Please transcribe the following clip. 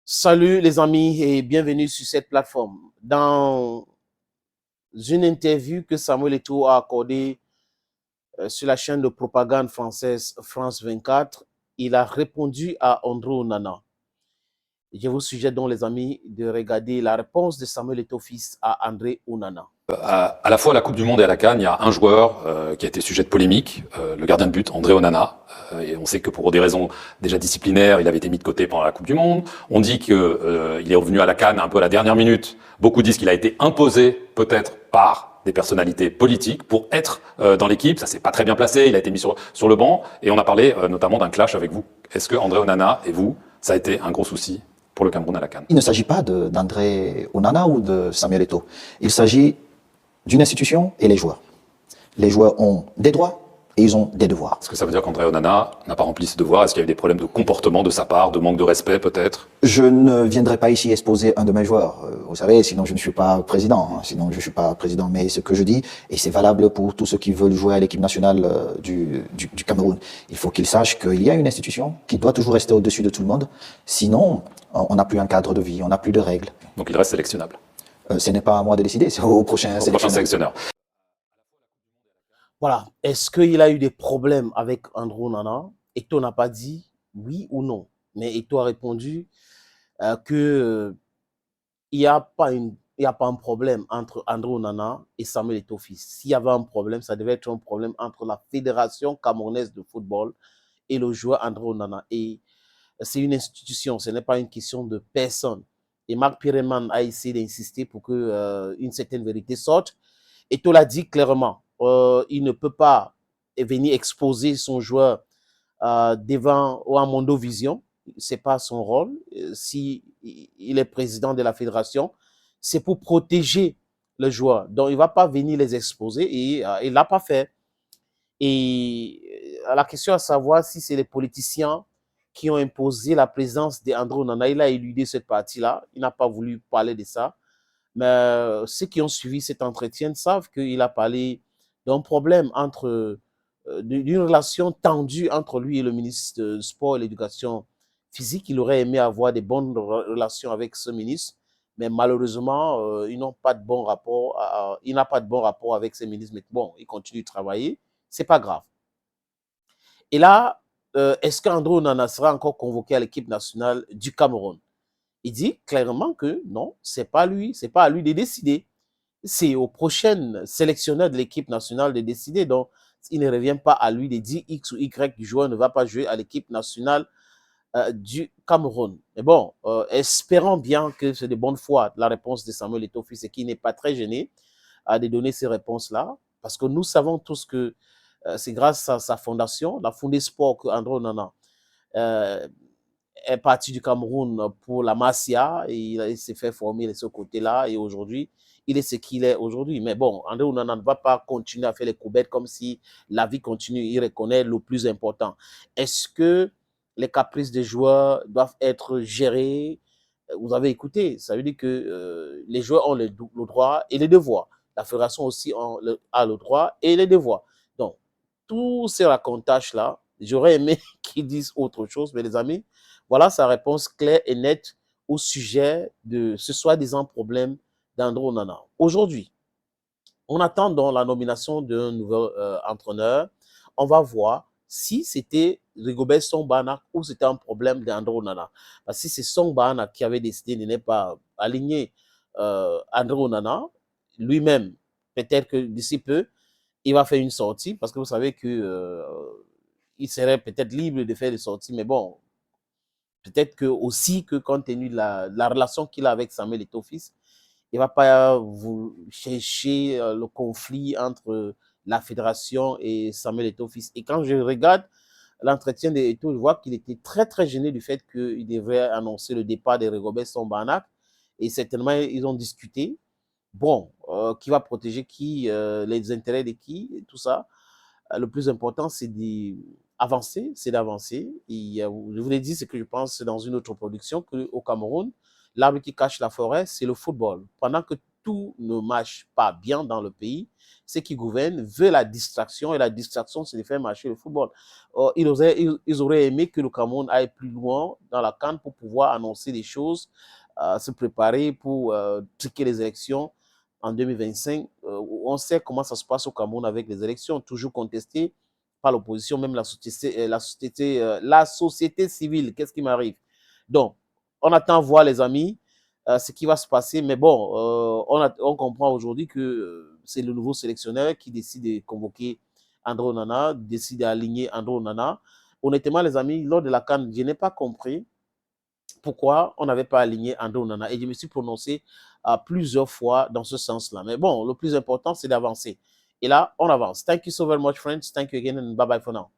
Salut les amis et bienvenue sur cette plateforme. Dans une interview que Samuel Eto'o a accordée sur la chaîne de propagande française France 24, il a répondu à André Onana. Je vous suggère donc les amis de regarder la réponse de Samuel Eto'o fils à André Onana. À la fois à la Coupe du Monde et à la CAN, il y a un joueur qui a été sujet de polémique, le gardien de but, André Onana. Et on sait que pour des raisons déjà disciplinaires, il avait été mis de côté pendant la Coupe du Monde. On dit qu'il est revenu à la CAN un peu à la dernière minute. Beaucoup disent qu'il a été imposé peut-être par des personnalités politiques pour être dans l'équipe. Ça s'est pas très bien placé, il a été mis sur le banc. Et on a parlé notamment d'un clash avec vous. Est-ce que André Onana et vous, ça a été un gros souci pour le Cameroun à la CAN? Il ne s'agit pas d'André Onana ou de Samuel Eto'o. Il s'agit d'une institution et les joueurs. Les joueurs ont des droits et ils ont des devoirs. Est-ce que ça veut dire qu'André Onana n'a pas rempli ses devoirs? Est-ce qu'il y a eu des problèmes de comportement de sa part, de manque de respect peut-être? Je ne viendrai pas ici exposer un de mes joueurs. Vous savez, sinon je ne suis pas président. Sinon je ne suis pas président. Mais ce que je dis, et c'est valable pour tous ceux qui veulent jouer à l'équipe nationale du Cameroun, il faut qu'ils sachent qu'il y a une institution qui doit toujours rester au-dessus de tout le monde. Sinon, on n'a plus un cadre de vie, on n'a plus de règles. Donc il reste sélectionnable. Ce n'est pas à moi de décider, c'est au prochain sélectionneur. Voilà. Est-ce qu'il a eu des problèmes avec André Onana? Eto'o n'a pas dit oui ou non. Mais Eto'o a répondu que il n'y a pas un problème entre André Onana et Samuel Eto'o fils. S'il y avait un problème, ça devait être un problème entre la Fédération camerounaise de football et le joueur André Onana. Et c'est une institution, ce n'est pas une question de personne. Et Marc Pireman a essayé d'insister pour que une certaine vérité sorte. Eto'o l'a dit clairement, il ne peut pas venir exposer son joueur devant ou à Mondovision. C'est pas son rôle. Si il est président de la fédération, c'est pour protéger le joueur. Donc, il va pas venir les exposer et il l'a pas fait. Et la question à savoir si c'est les politiciens qui ont imposé la présence d'André Onana, il a éludé cette partie-là. Il n'a pas voulu parler de ça. Mais ceux qui ont suivi cet entretien savent qu'il a parlé d'un problème d'une relation tendue entre lui et le ministre du Sport et l'Éducation physique. Il aurait aimé avoir des bonnes relations avec ce ministre, mais malheureusement, ils n'ont pas de bon rapport. Il n'a pas de bon rapport avec ce ministre, mais bon, il continue de travailler. C'est pas grave. Et là, est-ce qu'André Onana sera encore convoqué à l'équipe nationale du Cameroun? Il dit clairement que non, c'est pas à lui de décider. C'est au prochain sélectionneur de l'équipe nationale de décider. Donc, il ne revient pas à lui de dire X ou Y du joueur ne va pas jouer à l'équipe nationale du Cameroun. Mais bon, espérons bien que c'est de bonne foi la réponse de Samuel Eto'o fils et qu'il n'est pas très gêné de donner ces réponses-là. Parce que nous savons tous que c'est grâce à sa fondation, la Fondé Sport, que André Onana est parti du Cameroun pour la Masia et il s'est fait former de ce côté-là et aujourd'hui, il est ce qu'il est aujourd'hui. Mais bon, André Onana ne va pas continuer à faire les coubettes comme si la vie continue. Il reconnaît le plus important. Est-ce que les caprices des joueurs doivent être gérés? Vous avez écouté, ça veut dire que les joueurs ont le droit et les devoirs. La fédération aussi a le droit et les devoirs. Donc, tous ces racontages-là, j'aurais aimé qu'ils disent autre chose, mais les amis, voilà sa réponse claire et nette au sujet de ce soi-disant problème d'André Onana. Aujourd'hui, on attend donc la nomination d'un nouvel entraîneur. On va voir si c'était Rigobert Song-Bahana ou c'était un problème d'André Onana. Parce que si c'est Song-Bahana qui avait décidé de ne pas aligner André Onana, lui-même, peut-être que d'ici peu, il va faire une sortie parce que vous savez que il serait peut-être libre de faire des sorties, mais bon, peut-être que aussi que compte tenu de la relation qu'il a avec Samuel Eto'o fils, il ne va pas vous chercher le conflit entre la fédération et Samuel Eto'o fils. Et quand je regarde l'entretien d'Eto'o, je vois qu'il était très très gêné du fait qu'il devrait annoncer le départ de Rigobert Song-Bahana. Et certainement, ils ont discuté. Bon, qui va protéger qui, les intérêts de qui, et tout ça. Le plus important, c'est d'avancer, Et je vous l'ai dit, c'est que je pense dans une autre production qu'au Cameroun, l'arbre qui cache la forêt, c'est le football. Pendant que tout ne marche pas bien dans le pays, ceux qui gouvernent veulent la distraction, et la distraction, c'est de faire marcher le football. Ils auraient aimé que le Cameroun aille plus loin dans la CAN pour pouvoir annoncer des choses, se préparer pour truquer les élections en 2025. On sait comment ça se passe au Cameroun avec les élections, toujours contestées par l'opposition, même la société civile. Qu'est-ce qui m'arrive? Donc, on attend voir, les amis, ce qui va se passer. Mais bon, on comprend aujourd'hui que c'est le nouveau sélectionneur qui décide de convoquer André Onana, décide d'aligner André Onana. Honnêtement, les amis, lors de la CAN, je n'ai pas compris pourquoi on n'avait pas aligné André Onana. Et je me suis prononcé plusieurs fois dans ce sens-là. Mais bon, le plus important, c'est d'avancer. Et là, on avance. Thank you so very much, friends. Thank you again and bye-bye for now.